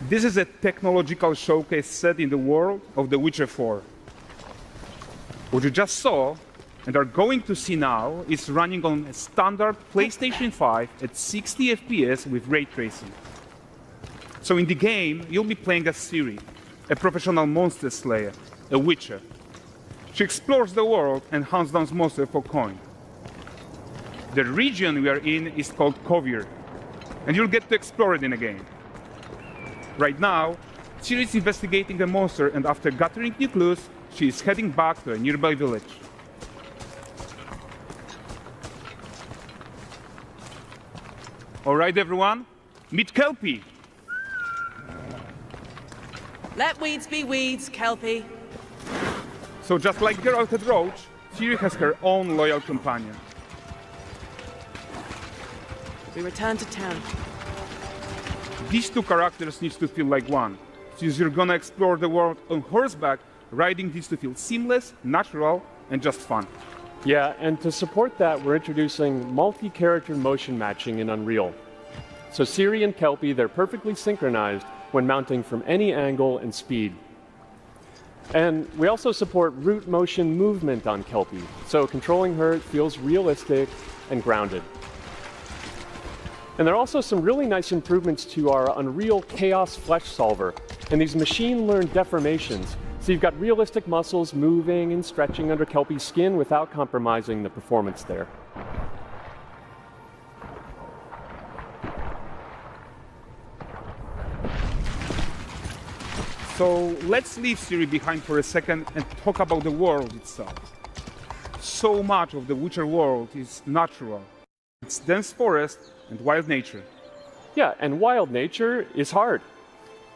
This is a technological showcase set in the world of The Witcher 4. What you just saw and are going to see now is running on a standard PlayStation 5 at 60 FPS with ray tracing. So in the game, you'll be playing as Ciri, a professional monster slayer, a witcher. She explores the world and hunts down monsters for coin. The region we are in is called Kovir, and you'll get to explore it in a game. Right now, Ciri is investigating a monster, and after gathering new clues, she is heading back to a nearby village. All right, everyone, meet Kelpie. Let weeds be weeds, Kelpie. So just like Geralt had Roach, Ciri has her own loyal companion. We return to town. These two characters need to feel like one. Since you're gonna explore the world on horseback, riding needs to feel seamless, natural, and just fun. Yeah, and to support that, we're introducing multi-character motion matching in Unreal. So Ciri and Kelpie, they're perfectly synchronized when mounting from any angle and speed. And we also support root motion movement on Kelpie, so controlling her feels realistic and grounded. And there are also some really nice improvements to our Unreal Chaos Flesh Solver and these machine-learned deformations. So you've got realistic muscles moving and stretching under Kelpie's skin without compromising the performance there. So let's leave Ciri behind for a second and talk about the world itself. So much of the Witcher world is natural. It's dense forest and wild nature. Yeah, and wild nature is hard.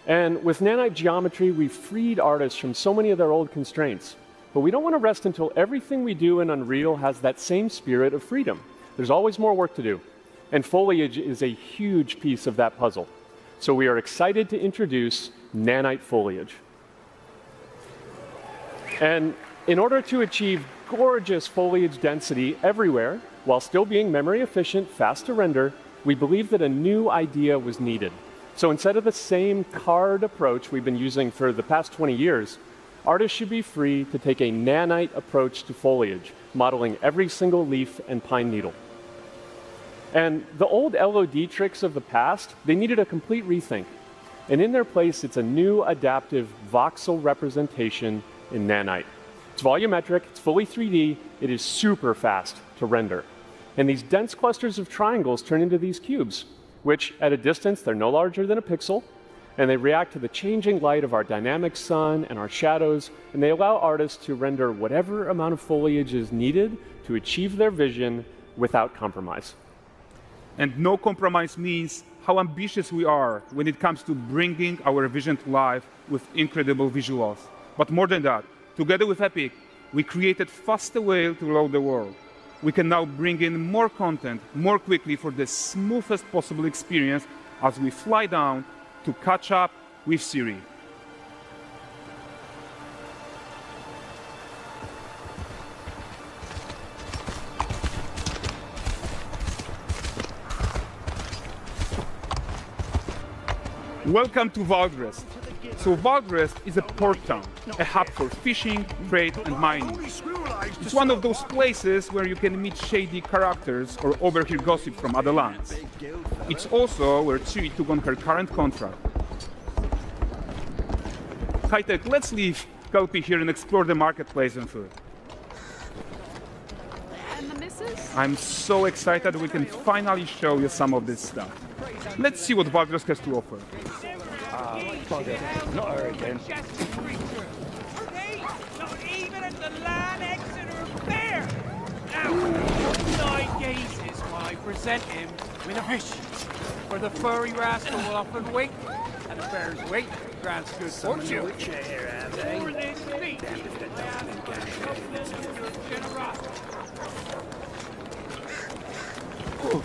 And with nanite geometry, we've freed artists from so many of their old constraints. But we don't want to rest until everything we do in Unreal has that same spirit of freedom. There's always more work to do. And foliage is a huge piece of that puzzle. So we are excited to introduce nanite foliage. And in order to achieve gorgeous foliage density everywhere, while still being memory efficient, fast to render, we believe that a new idea was needed. So instead of the same card approach we've been using for the past 20 years, artists should be free to take a nanite approach to foliage, modeling every single leaf and pine needle. And the old LOD tricks of the past, they needed a complete rethink. And in their place, it's a new adaptive voxel representation in nanite. It's volumetric, it's fully 3D, it is super fast to render. And these dense clusters of triangles turn into these cubes, which at a distance, they're no larger than a pixel, and they react to the changing light of our dynamic sun and our shadows, and they allow artists to render whatever amount of foliage is needed to achieve their vision without compromise. And no compromise means how ambitious we are when it comes to bringing our vision to life with incredible visuals. But more than that, together with Epic, we created faster way to load the world. We can now bring in more content more quickly for the smoothest possible experience as we fly down to catch up with Ciri. Welcome to Valdrest. So Valdrest is a port town, a hub for fishing, trade and mining. It's one of those places where you can meet shady characters or overhear gossip from other lands. It's also where Ciri took on her current contract. High-tech, let's leave Kelpie here and explore the marketplace and food. And the missus? I'm so excited we can finally show you some of this stuff. Let's see what Valdrest has to offer. Bugger. Not her again. Not even at the land Exeter Fair! Now, 9 gazes while I present him with a fish. For the furry rascal will often wink, and a bear's weight grants good fortune. For this feat,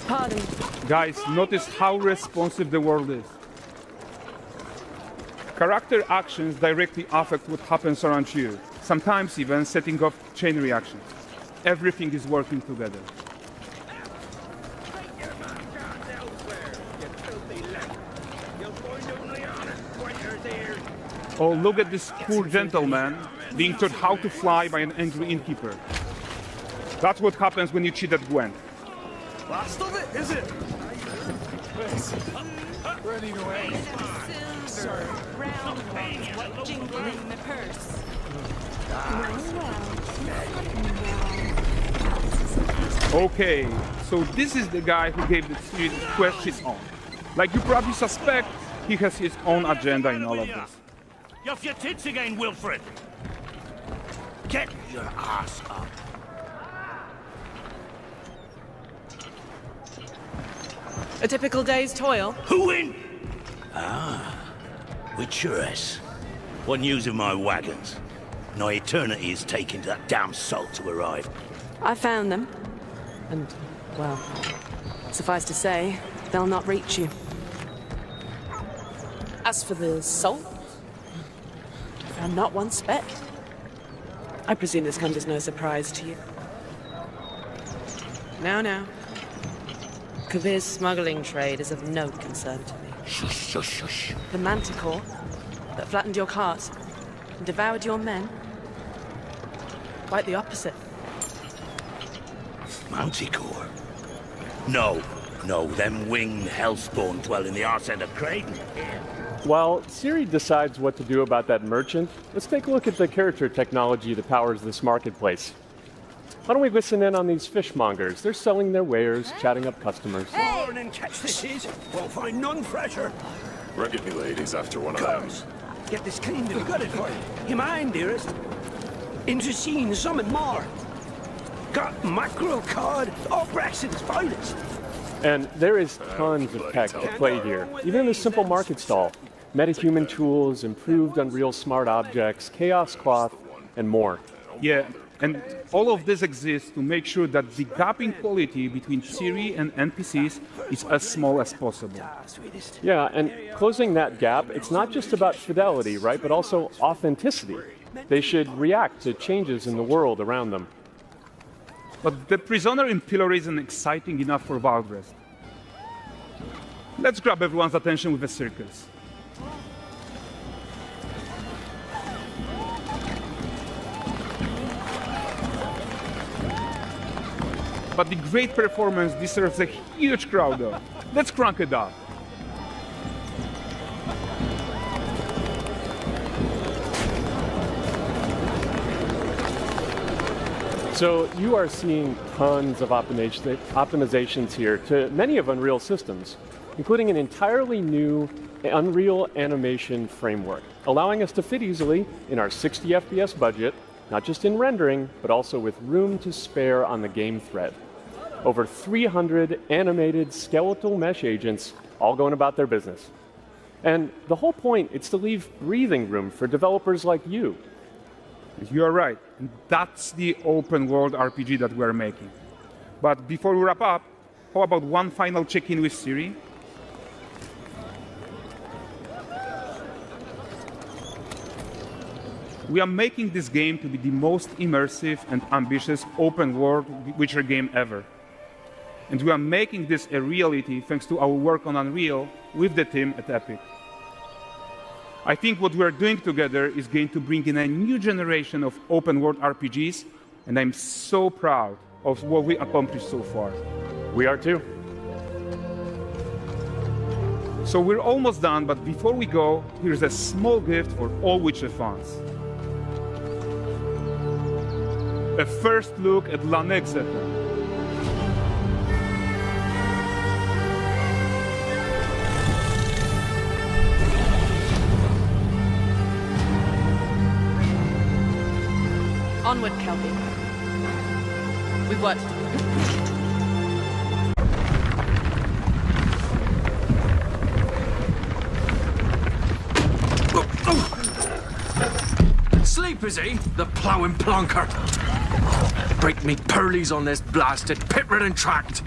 Pardon. Guys, notice how responsive the world is. Character actions directly affect what happens around you, sometimes even setting off chain reactions. Everything is working together. Oh, look at this poor gentleman being taught how to fly by an angry innkeeper. That's what happens when you cheat at Gwent. Last of it, is it? Ready to wait. Round ones jingling the purse. Okay, so this is the guy who gave the series quest his own. Like you probably suspect, he has his own agenda in all of this. You off your tits again, Wilfred? Get your ass up. A typical day's toil. Who in? Ah, with Ciri. What news of my wagons? No eternity is taking that damn salt to arrive. I found them. And, well, suffice to say, they'll not reach you. As for the salt, I found not one speck. I presume this comes as no surprise to you. Now. Kavir's smuggling trade is of no concern to me. Shush, shush, shush. The manticore that flattened your cart and devoured your men, quite the opposite. Manticore? No, them winged hellspawn dwell in the arse end of Creighton. While Ciri decides what to do about that merchant, let's take a look at the character technology that powers this marketplace. Why don't we listen in on these fishmongers? They're selling their wares, chatting up customers. Morning, catch this is. Won't find none fresher. Reckon me lady's after one of them. Comes. Get this cleaned and gutted for you. You mind, dearest? Into seeing some and more. Got mackerel, cod, all Brexit's finest. And there is tons of tech at play here, even in this simple market stall. Metahuman tools, improved Unreal smart objects, chaos cloth, and more. Yeah, and all of this exists to make sure that the gap in quality between Ciri and NPCs is as small as possible. Sweetest. Yeah, and closing that gap, it's not just about fidelity, right, but also authenticity. They should react to changes in the world around them. But the prisoner in pillory isn't exciting enough for Valdrest. Let's grab everyone's attention with a circus. But the great performance deserves a huge crowd though. Let's crank it up. So you are seeing tons of optimizations here to many of Unreal systems, including an entirely new Unreal animation framework, allowing us to fit easily in our 60 FPS budget, not just in rendering, but also with room to spare on the game thread. Over 300 animated skeletal mesh agents all going about their business. And the whole point is to leave breathing room for developers like you. You are right. That's the open world RPG that we're making. But before we wrap up, how about one final check-in with Ciri? We are making this game to be the most immersive and ambitious open world Witcher game ever. And we are making this a reality thanks to our work on Unreal with the team at Epic. I think what we're doing together is going to bring in a new generation of open world RPGs, and I'm so proud of what we accomplished so far. We are too. So we're almost done, but before we go, here's a small gift for all Witcher fans. A first look at Lanexeter. Onward, Kelpie. We what? Sleep, is he? The ploughing plonker. Break me pearlies on this blasted pit-ridden tract.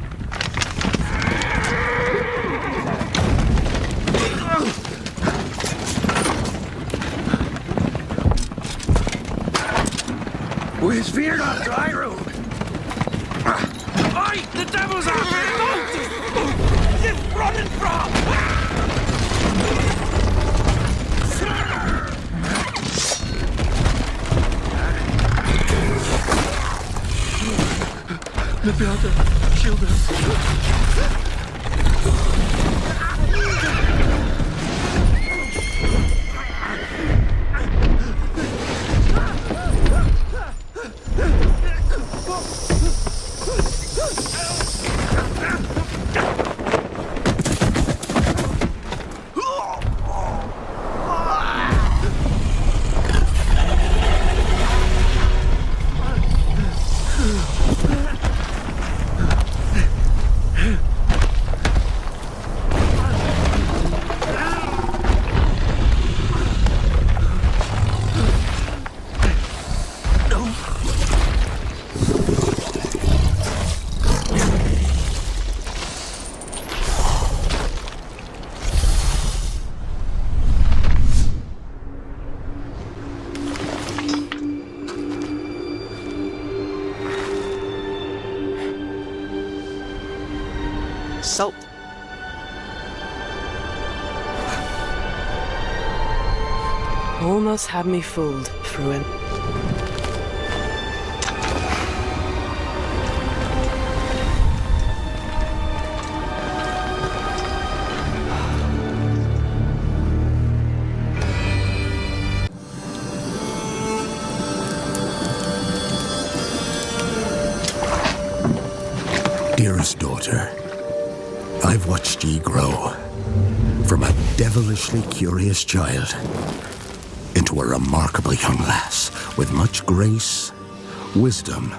Where's Fear not dry road? Oi! The devil's after him! Just running from! Beata, shield her. Salt. Almost had me fooled, Fruin. Dearest daughter, I've watched ye grow from a devilishly curious child into a remarkable young lass with much grace, wisdom,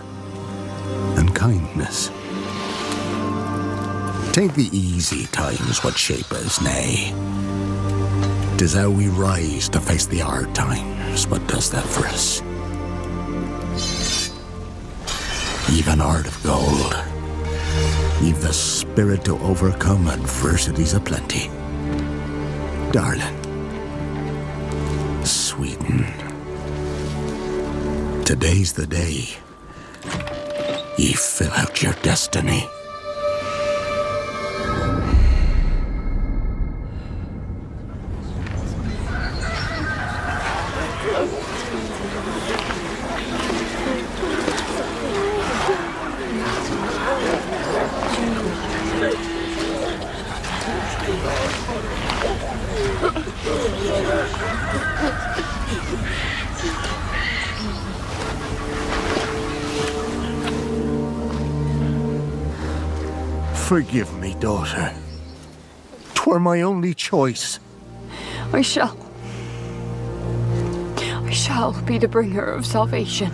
and kindness. Tain't the easy times what shape us, nay. 'Tis how we rise to face the hard times what does that for us. Even heart of gold. You've the spirit to overcome adversities aplenty. Darling, sweeten. Today's the day ye fill out your destiny. Forgive me, daughter. 'Twere my only choice. I shall be the bringer of salvation.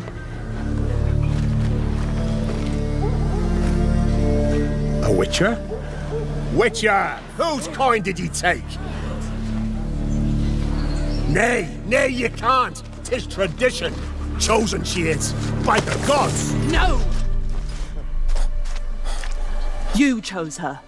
A witcher? Witcher! Whose coin did ye take? Nay, you can't. 'Tis tradition. Chosen she is, by the gods. No! You chose her.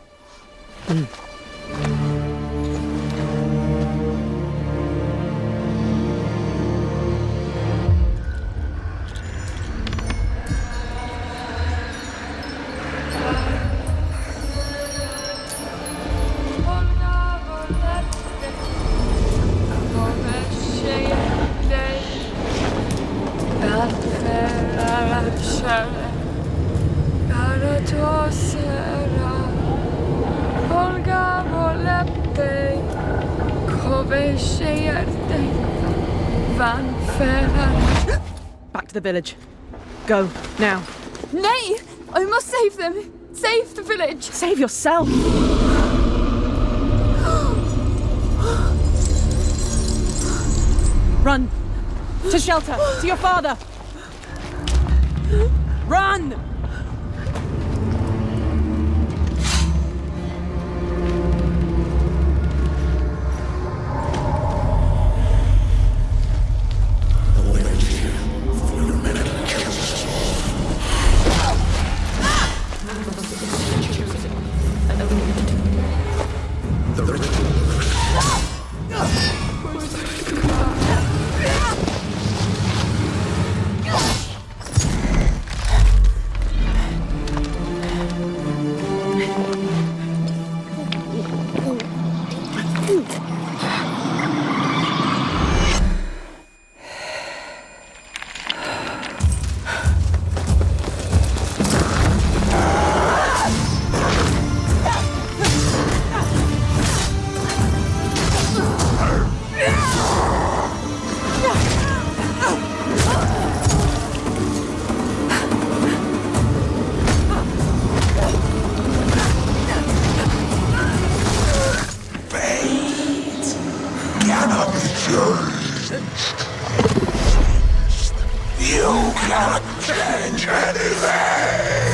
Back to the village. Go, now. Nay! I must save them! Save the village! Save yourself! Run! To shelter! To your father! Run! cannot be changed. You cannot change anything.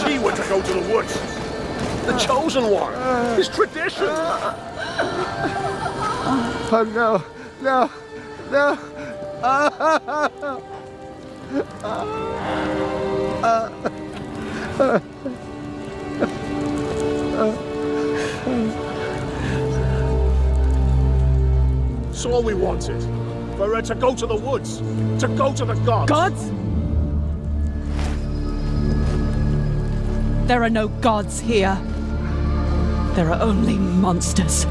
She were to go to the woods. The chosen one. His tradition. Oh no, no, no. It's all we wanted. For her to go to the woods. To go to the gods. Gods? There are no gods here. There are only monsters.